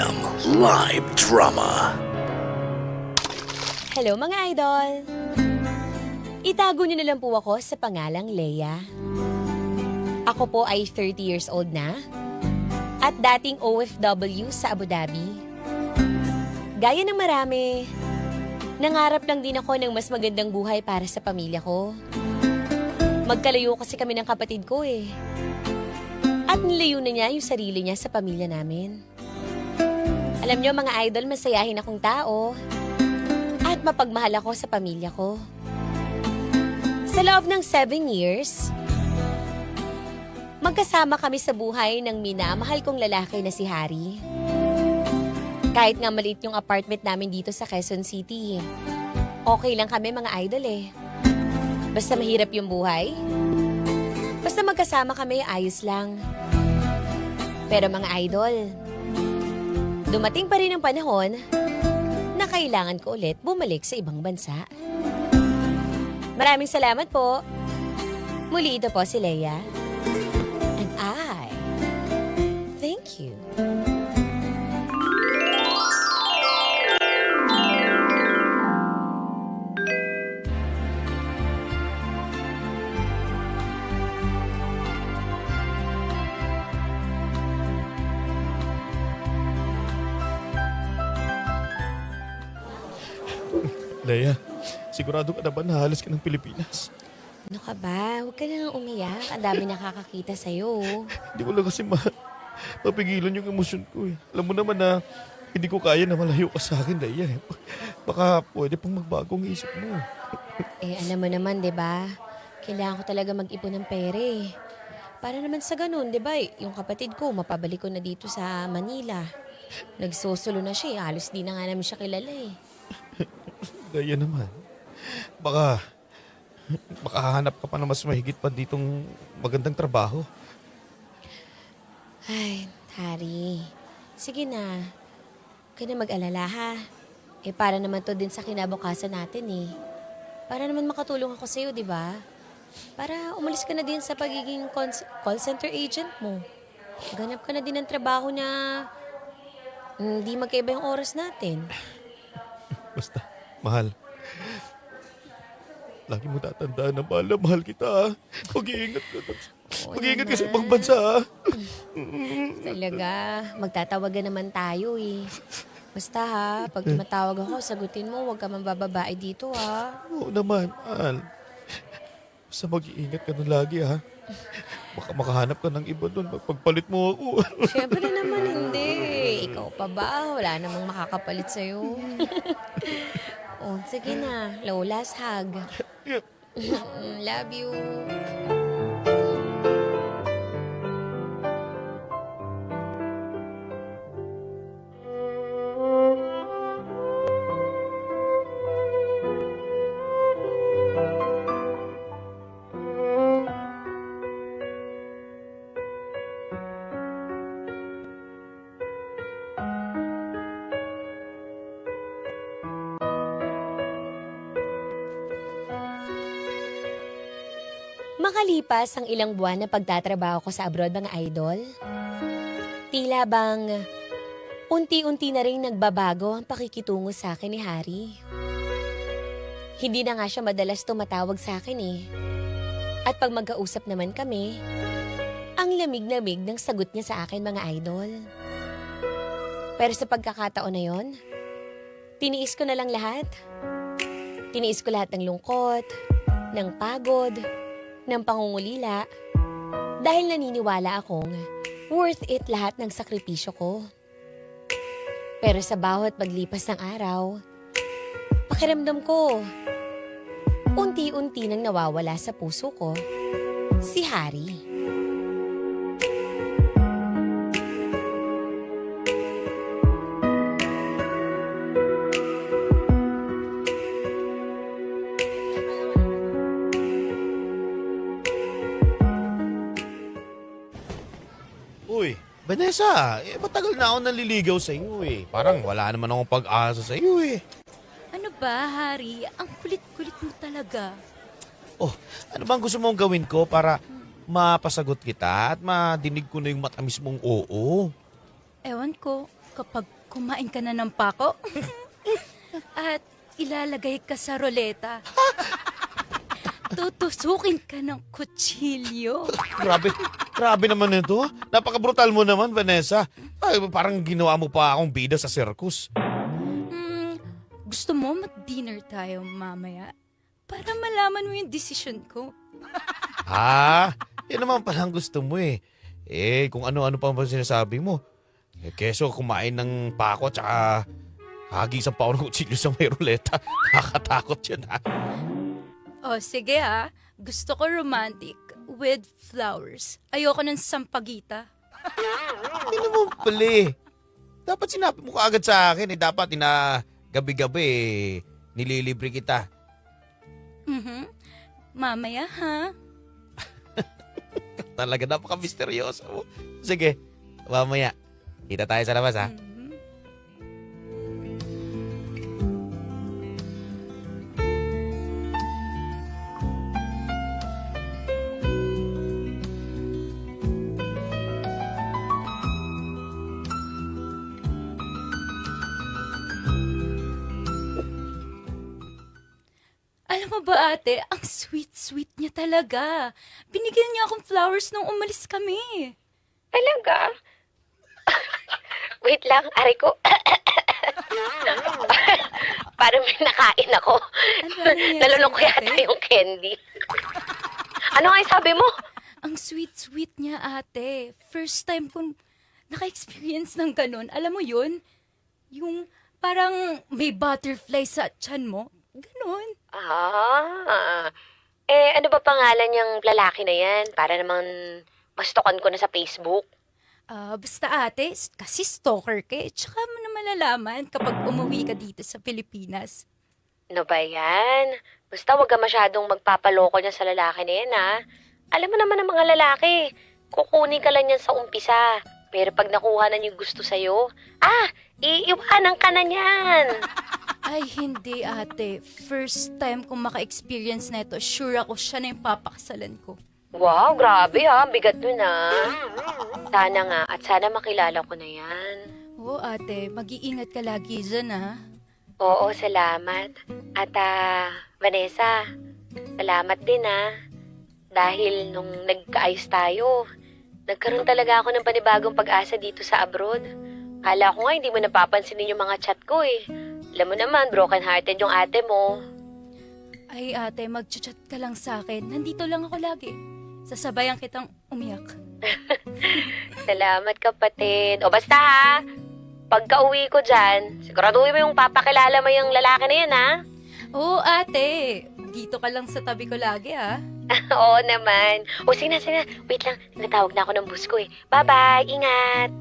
FM Live Drama. Hello mga idol! Itago niyo na lang po ako sa pangalang Leia. Ako po ay 30 years old na at dating OFW sa Abu Dhabi. Gaya ng marami, nangarap lang din ako ng mas magandang buhay para sa pamilya ko. Magkalayo kasi kami ng kapatid ko eh. At nilayo na niya yung sarili niya sa pamilya namin. Alam niyo mga idol, masayahin akong tao. At mapagmahal ako sa pamilya ko. Sa loob ng 7 years, magkasama kami sa buhay ng minamahal kong lalaki na si Harry. Kahit nga maliit yung apartment namin dito sa Quezon City, okay lang kami mga idol eh. Basta mahirap yung buhay, basta magkasama kami, ayos lang. Pero mga idol, dumating pa rin ang panahon na kailangan ko ulit bumalik sa ibang bansa. Maraming salamat po. Muli ito po si Leia. And I thank you. Leia, sigurado ka na ba na halos ka ng Pilipinas? Ano ka ba? Huwag ka na umiyak. Ang dami nakakakita sa'yo. Hindi ko lang kasi mapigilan yung emosyon ko eh. Alam mo naman na hindi ko kaya na malayo ka sa akin, Leia. Baka pwede pang magbago ang isip mo. Alam mo naman, di ba? Kailangan ko talaga mag-ipon ng pera eh. Para naman sa ganun, di ba? Yung kapatid ko, mapabalik ko na dito sa Manila. Nagsusulo na siya eh. Halos di na nga namin siya kilala eh. Leia naman. Baka makahanap ka pa na mas mahigit pa ditong magandang trabaho. Ay, Harry. Sige na. Huwag ka na mag-alala ha. Para naman to din sa kinabukasan natin eh. Para naman makatulong ako sa'yo, di ba? Para umalis ka na din sa pagiging call center agent mo. Ganap ka na din ng trabaho na hindi magkaiba yung oras natin. Basta, mahal. Lagi mo tatandaan na mahal kita ha. Mag-iingat ka. Mag-iingat ka sa ibang bansa ha. Talaga, magtatawagan naman tayo eh. Basta ha, pag tumatawag ako, sagutin mo, huwag ka mambababae dito ha. Oo naman, mahal. Basta mag-iingat ka na lagi ha. Baka makahanap ka ng iba doon pagpalit mo ako. Siyempre naman hindi. Ikaw pa ba? Wala namang makakapalit sa'yo. Sige na. Lola's hug. Love you. Makalipas ang ilang buwan na pagtatrabaho ko sa abroad mga idol, tila bang unti-unti na rin nagbabago ang pakikitungo sa akin ni Harry. Hindi na nga siya madalas tumatawag sa akin eh. At pag magkausap naman kami, ang lamig-lamig ng sagot niya sa akin mga idol. Pero sa pagkakataon na yon, tiniis ko na lang lahat. Tiniis ko lahat ng lungkot, ng pagod, ng pangungulila dahil naniniwala akong worth it lahat ng sakripisyo ko. Pero sa bawat paglipas ng araw, pakiramdam ko, unti-unti nang nawawala sa puso ko si Harry. Uy, Vanessa, matagal na ako naliligaw sa iyo eh. Parang wala naman akong pag-asa sa iyo eh. Ano ba, Harry? Ang kulit-kulit mo talaga. Oh, ano bang gusto mong gawin ko para mapasagot kita at madinig ko na yung matamis mong oo? Ewan ko. kapag kumain ka na ng pako at ilalagay ka sa roleta. Tutusukin ka ng kutsilyo. Grabe naman ito. Napaka-brutal mo naman, Vanessa. Ay, parang ginawa mo pa akong bida sa circus. Gusto mo mag-dinner tayo mamaya? Para malaman mo yung desisyon ko. Yan naman palang gusto mo eh. Kung ano-ano pa ba sinasabi mo. Keso kumain ng pako tsaka hagisan pa ako ng kutsilyo sa may ruleta. Nakakatakot yun ha. O sige gusto ko romantic with flowers. Ayoko ng sampagita. Hindi naman pala eh. Dapat sinabi mo kaagad sa akin eh. Dapat gabi-gabi nililibre kita. Mamaya ha? Talaga napaka-misteryoso mo. Sige, mamaya. Kita tayo sa labas ha. Alam mo ba ate, ang sweet-sweet niya talaga. Binigyan niya akong flowers nung umalis kami. Talaga? Wait lang, aray ko. Parang may nakain ako. Ano nangyari Nalunok ko sa'yo, yata ate? yung candy. Ano nga yung sabi mo? Ang sweet-sweet niya ate. First time kong naka-experience ng ganun. Alam mo yun? Yung parang may butterfly sa tiyan mo. Ganun. Ano ba pangalan niyang lalaki na yan? Para namang mastokan ko na sa Facebook. Basta ate, kasi stalker ka eh. Tsaka mo na malalaman kapag umuwi ka dito sa Pilipinas. Ano ba yan? Basta wag ka masyadong magpapaloko niya sa lalaki na yan, ha? Alam mo naman ang mga lalaki, kukunin ka lang yan sa umpisa. Pero pag nakuha na niyo gusto sa'yo, iiwanan ka na niyan. Ay, hindi ate. First time kong maka-experience na ito, sure ako siya na yung papakasalan ko. Wow, grabe ha. Bigat nun ha. Sana nga, at sana makilala ko na yan. Oo ate, mag-iingat ka lagi dyan ha. Oo, salamat. At Vanessa, salamat din ha. Dahil nung nagkaayos tayo, nagkaroon talaga ako ng panibagong pag-asa dito sa abroad. Kala ko nga hindi mo napapansinin yung mga chat ko eh. Alam mo naman, broken-hearted yung ate mo. Ay ate, mag-chat ka lang sa akin. Nandito lang ako lagi. Sasabayan kitang umiyak. Salamat kapatid. O basta ha, pagka uwi ko dyan, siguraduhin mo yung papakilala mo yung lalaki na yan ha. Oo ate, dito ka lang sa tabi ko lagi ha. Oo naman. O sige na. Wait lang, natawag na ako ng bus ko eh. Bye-bye, ingat.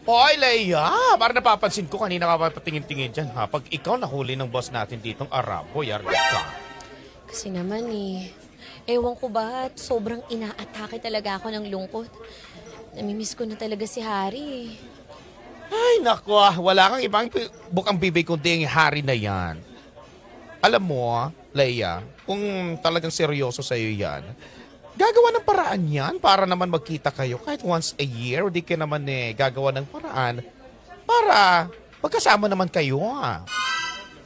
Hoy, Leia! Parang napapansin ko kanina papatingin-tingin dyan ha. Pag ikaw nahuli ng boss natin ditong Arabo, yari ka. Kasi naman ewan ko ba, sobrang inaatake talaga ako ng lungkot. Namimiss ko na talaga si Harry. Ay, naku, wala kang ibang bukang bibig kundi yung hari na yan. Alam mo, Leia, kung talagang seryoso sa'yo yan, gagawa ng paraan yan para naman magkita kayo kahit once a year. O di ka naman gagawa ng paraan para magkasama naman kayo.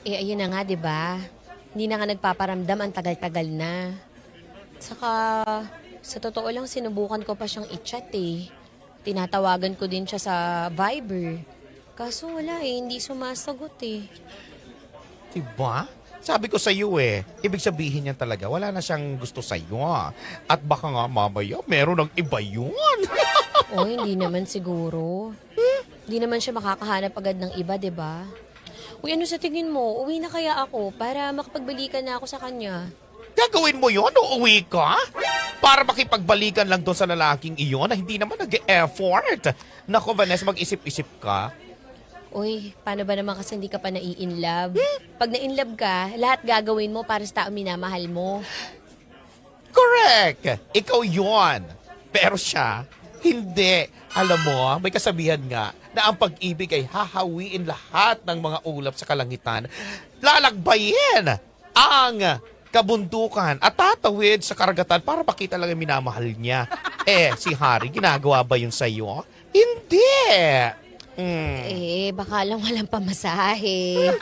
Ayun na nga, 'di ba? Hindi na nga nagpaparamdam, ang tagal-tagal na. Saka, sa totoo lang, sinubukan ko pa siyang i-chat eh. Tinatawagan ko din siya sa Viber. Kaso wala hindi sumasagot eh. Diba? Sabi ko sa iyo ibig sabihin niyan talaga, wala na siyang gusto sa iyo. At baka nga mamaya, meron ng iba yun. O, hindi naman siguro. Hindi naman siya makakahanap agad ng iba, 'di ba? Uy, ano sa tingin mo? Uwi na kaya ako para makapagbalikan na ako sa kanya? Gagawin mo yun o uwi ka? Para makipagbalikan lang doon sa lalaking iyon na hindi naman nag-effort. Naku, Vanessa, mag-isip-isip ka. Uy, paano ba naman kasi hindi ka pa nai-inlove? Pag na-inlove ka, lahat gagawin mo para sa taong minamahal mo. Correct! Ikaw yon. Pero siya, Hindi. Alam mo, may kasabihan nga na ang pag-ibig ay hahawiin lahat ng mga ulap sa kalangitan. Lalakbayin ang kabundukan at tatawid sa karagatan para makita lang ang minamahal niya. Si Harry, ginagawa ba yun sa'yo? Hindi. Baka lang walang pamasahe.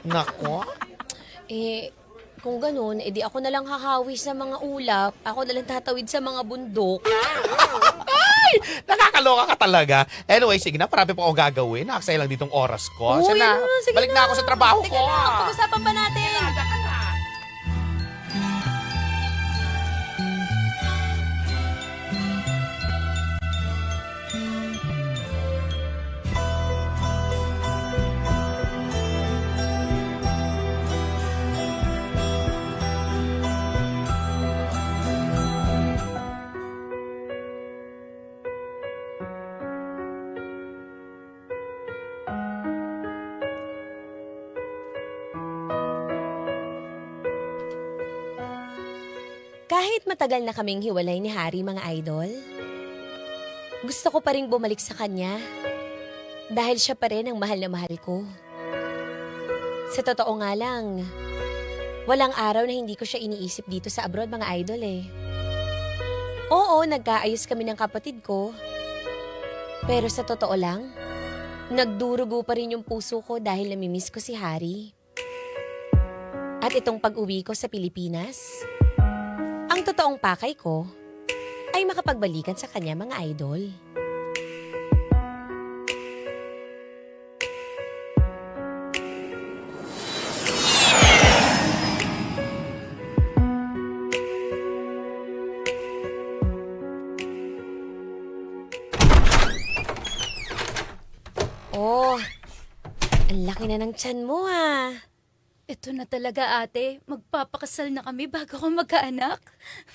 Nako. Kung ganun, edi ako na lang hahawi sa mga ulap. Ako na lang tatawid sa mga bundok. Nakakaloka ka talaga. Anyway, sige na, marami pa ako gagawin. Nakaksaya lang ditong oras ko. Uy, Sana, sige balik na ako sa trabaho Teka ko. lang, pag-usapan pa natin. Kahit matagal na kaming hiwalay ni Harry, mga idol, gusto ko pa rin bumalik sa kanya dahil siya pa rin ang mahal na mahal ko. Sa totoo nga lang, walang araw na hindi ko siya iniisip dito sa abroad, mga idol eh. Oo, nagkaayos kami ng kapatid ko. Pero sa totoo lang, nagdurugo pa rin yung puso ko dahil namimiss ko si Harry. At itong pag-uwi ko sa Pilipinas, ang totoong pakay ko ay makapagbalikan sa kanya, mga idol. Oh, ang laki na ng tiyan mo ah. Ito na talaga ate, magpapakasal na kami bago ako magkaanak.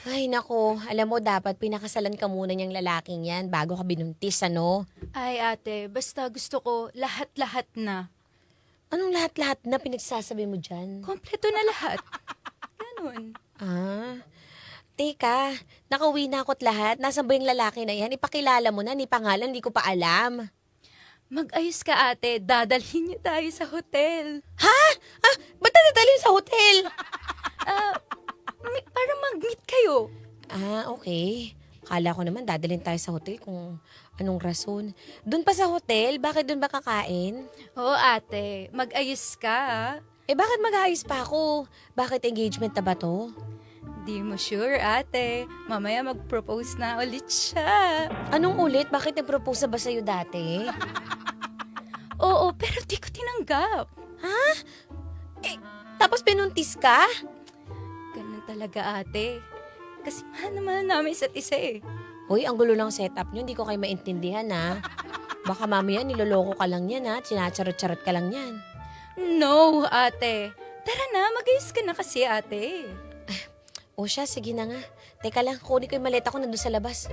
Ay nako, alam mo dapat pinakasalan ka muna niyang lalaking yan bago ka binuntis, ano? Ay ate, basta gusto ko lahat-lahat na. Anong lahat-lahat na pinagsasabi mo dyan? Kompleto na lahat. Ganun. Teka, nakauwi na ako't lahat. Nasaan ba yung lalaki na yan? Ipakilala mo na, ni pangalan, di ko pa alam. Mag-ayos ka ate, dadalhin niyo tayo sa hotel. Ba't nadadalhin sa hotel? Para mag-meet kayo. Okay. Kala ko naman dadalhin tayo sa hotel kung anong rason. Doon pa sa hotel? Bakit doon ba kakain? Oo ate, mag-ayos ka. Bakit mag-aayos pa ako? Bakit engagement na ba to? Di mo sure ate, mamaya mag-propose na ulit siya. Anong ulit? Bakit nag-propose na ba sa'yo dati? Oo, pero di ko tinanggap. Tapos pinuntis ka? Ganun talaga ate. Kasi mahal na mahal namin isa't isa eh. Hoy, ang gulo ng setup nyo. Hindi ko kayo maintindihan, ha? Baka mamaya niloloko ka lang yan, ha? Sinacharot-charot ka lang yan. No, ate. Tara na, mag-ayos ka na kasi ate. O siya, sige na nga. Teka lang, kunin ko yung maleta ko nandun sa labas.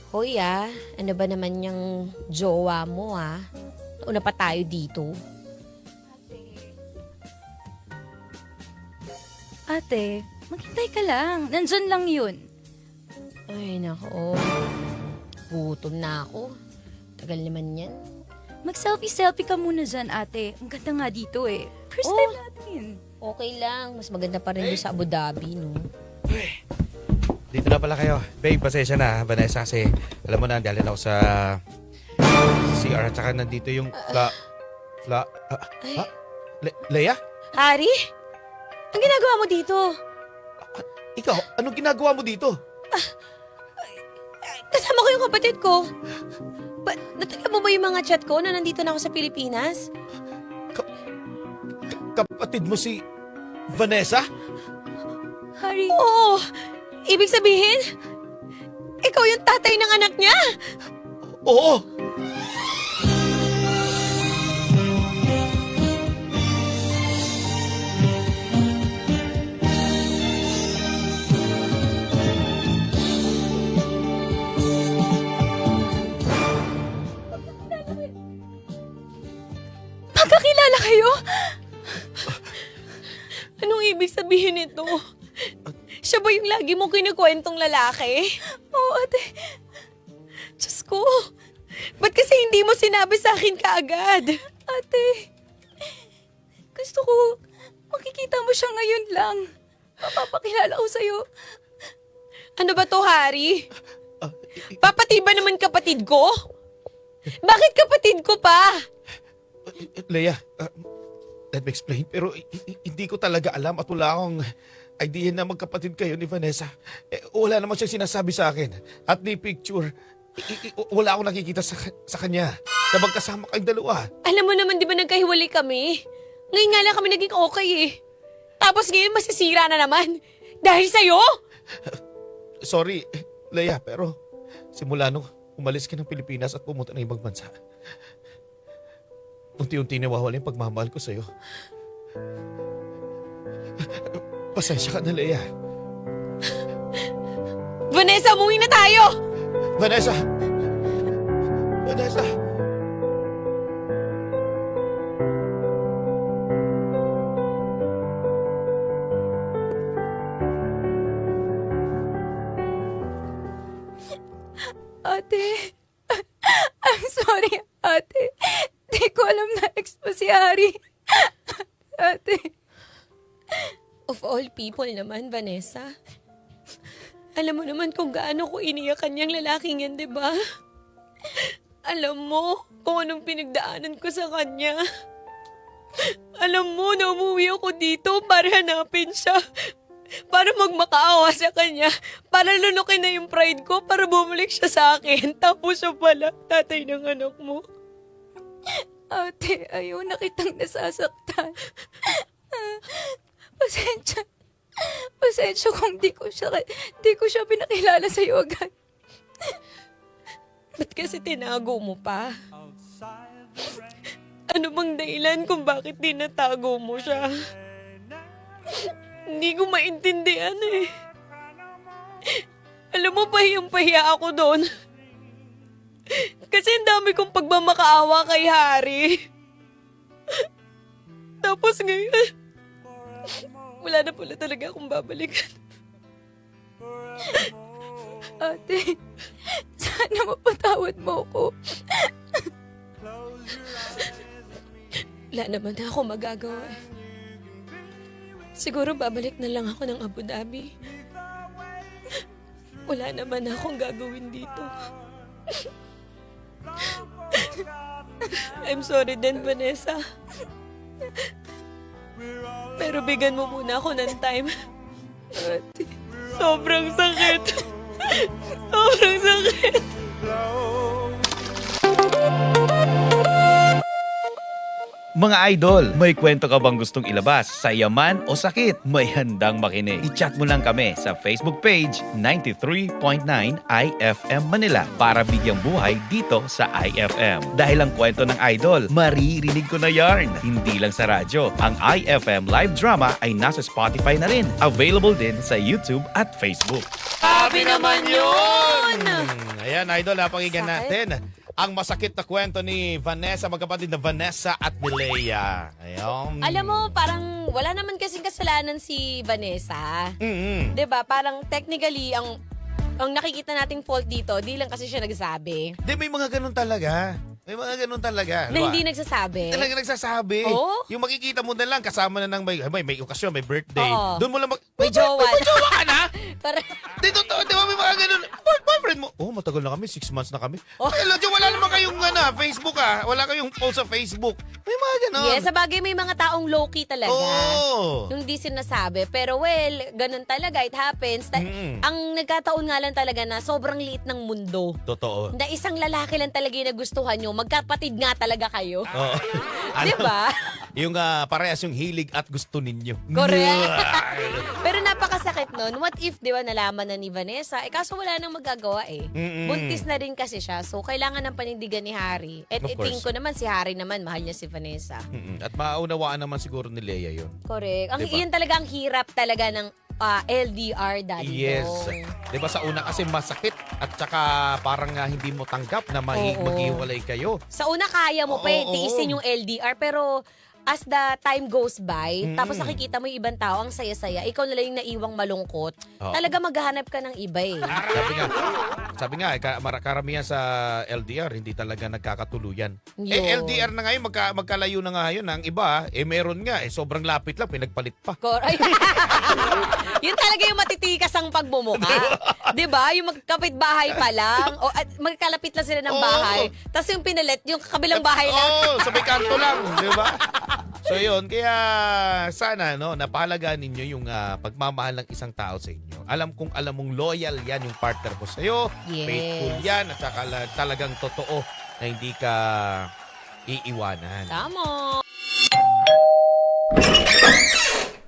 Hoy ano ba naman yung jowa mo Una pa tayo dito. Ate, maghintay ka lang. Nandyan lang yun. Ay nako, gutom na ako. Tagal naman yan. Mag-selfie-selfie ka muna dyan, ate. Ang ganda nga dito eh. First Oh. time natin. Okay lang, mas maganda pa rin doon sa Abu Dhabi, no? Dito na pala kayo. Babe, pasensya na, Vanessa, kasi alam mo na, dahil ako sa CR at saka nandito yung Leia? Harry? Ang ginagawa mo dito? Ikaw, anong ginagawa mo dito? Kasama ko yung kapatid ko. Natagyan mo ba yung mga chat ko na nandito na ako sa Pilipinas? Kapatid mo si Vanessa? Harry, Oo! Ibig sabihin, ikaw yung tatay ng anak niya? Oo! ibig sabihin nito? Siya ba yung lagi mo kinikwentong lalaki? Oo, ate. Diyos ko, ba't kasi hindi mo sinabi sa akin kaagad? Ate, gusto ko makikita mo siya ngayon lang. Papapakilala ko sa'yo. Ano ba to, Hari? Papati ba naman kapatid ko? Bakit kapatid ko pa? Leia, let me explain. Pero hindi ko talaga alam at wala akong idea na magkapatid kayo ni Vanessa. Wala naman siyang sinasabi sa akin. At ni picture, wala akong nakikita sa kanya na magkasama kayong dalawa. Alam mo naman, di ba nagkahiwalay kami? Ngayon nga lang kami naging okay eh. Tapos ngayon masisira na naman. Dahil sa'yo? Sorry, Leia, pero simula nung umalis ka ng Pilipinas at pumunta ng ibang bansa, unti-unti nawawala yung pagmamahal ko sa'yo. Pasensya ka na, Leia. Vanessa, umuwi na tayo! Vanessa! Vanessa! Ate, I'm sorry, ate. Di ko alam na ex mo si Harry. Ate. Of all people naman, Vanessa. Alam mo naman kung gaano ko iniyakan niyang lalaking yan, di ba? Alam mo kung anong pinagdaanan ko sa kanya. Alam mo na umuwi ako dito para hanapin siya. Para magmakaawa sa kanya. Para lunukin na yung pride ko. Para bumalik siya sa akin. Tapos siya pala, tatay ng anak mo. Ate, ayaw na kitang nasasaktan. Pasensya. Pasensya kung di ko siya pinakilala sa'yo agad. Ba't kasi tinago mo pa? Ano bang dahilan kung bakit tinatago mo siya? Hindi ko maintindihan eh. Alam mo, pahiyang-pahiya ako doon. Kasi ang dami kong pagmamakaawa kay Harry. Tapos ngayon, wala na pala talaga akong babalikan. Ate, sana mapatawad mo ako. Wala naman na ako magagawa eh. Siguro babalik na lang ako ng Abu Dhabi. Wala naman na akong gagawin dito. I'm sorry din, Vanessa. Pero bigyan mo muna ako ng time. Ate. Sobrang sakit. Sobrang sakit. Mga idol, may kwento ka bang gustong ilabas sa yaman o sakit? May handang makinig. I-chat mo lang kami sa Facebook page 93.9 IFM Manila para bigyang buhay dito sa IFM. Dahil ang kwento ng idol, maririnig ko na yarn. Hindi lang sa radyo. Ang IFM live drama ay nasa Spotify na rin. Available din sa YouTube at Facebook. Sabi naman yun! Ayan, idol, napakinggan Sakit. natin ang masakit na kwento ni Vanessa, magkapatid na Vanessa at ni Leia. Ayun. Alam mo, parang wala naman kasing kasalanan si Vanessa. Mm-hmm. 'Di ba? Parang technically, ang nakikita nating fault dito, di lang kasi siya nagsabi. Di, may mga ganun talaga. May mga ganun talaga. Na Diba? hindi nagsasabi. Talaga nagsasabi. Oo. Yung makikita mo na lang kasama na ng may okasyon, may birthday. Oo. Doon mo lang May jowa. May jowa ka na? Correct. Di totoo, di ba may mga ganun? Boyfriend mo. Oh, matagal na kami. 6 months na kami. Oh. Ay, Lodyo, wala naman kayong Facebook Wala kayong post sa Facebook. May mga ganun. Yes, sa bagay may mga taong low-key talaga. Oo. Yung di sinasabi. Pero well, ganun talaga. It happens. Ang nagkataon nga lang talaga na sobrang liit ng mundo. Totoo. Na isang lalaki lang talaga yung nagustuhan nyo. Magkapatid nga talaga kayo. Oo. Di ba? Yung parehas yung hilig at gusto ninyo. Correct. Pero napakasakit nun. What if, di ba, nalaman na ni Vanessa? Kaso wala nang magagawa eh. Buntis na rin kasi siya. So, kailangan ng panindigan ni Harry. At Of course. tingin ko naman si Harry naman, mahal niya si Vanessa. At maunawaan naman siguro ni Leia yun. Correct. Diba? Yun talaga ang hirap talaga ng LDR, Daddy Yes. Dong. Diba sa una kasi masakit at saka parang hindi mo tanggap na Oo. maghiwalay kayo. Sa una, kaya mo pa Oo. tiisin yung LDR. Pero as the time goes by, tapos nakikita mo yung ibang tao ang saya-saya, ikaw na lang yung naiwang malungkot, Oo. talaga maghahanap ka ng iba eh. Sabi nga, karamihan sa LDR, hindi talaga nagkakatuluyan. Yun. LDR na ngayon, magkalayo na nga yun. Ang iba, meron nga, sobrang lapit lang, pinagpalit pa. Yun talaga yung matitikas ang pagbumuka. Diba? Yung magkapit-bahay pa lang, o at magkalapit lang sila ng bahay, tapos yung pinalit, yung kabilang bahay lang. Oo, sa may kanto lang, di ba? So yun, kaya sana napahalagaan ninyo yung pagmamahal ng isang tao sa inyo. Alam mong loyal yan yung partner mo sa'yo, Yes. faithful yan, at saka talagang totoo na hindi ka iiwanan. Tama.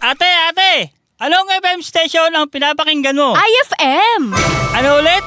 Ate! Anong FM station ang pinapakinggan mo? IFM! Ano ulit?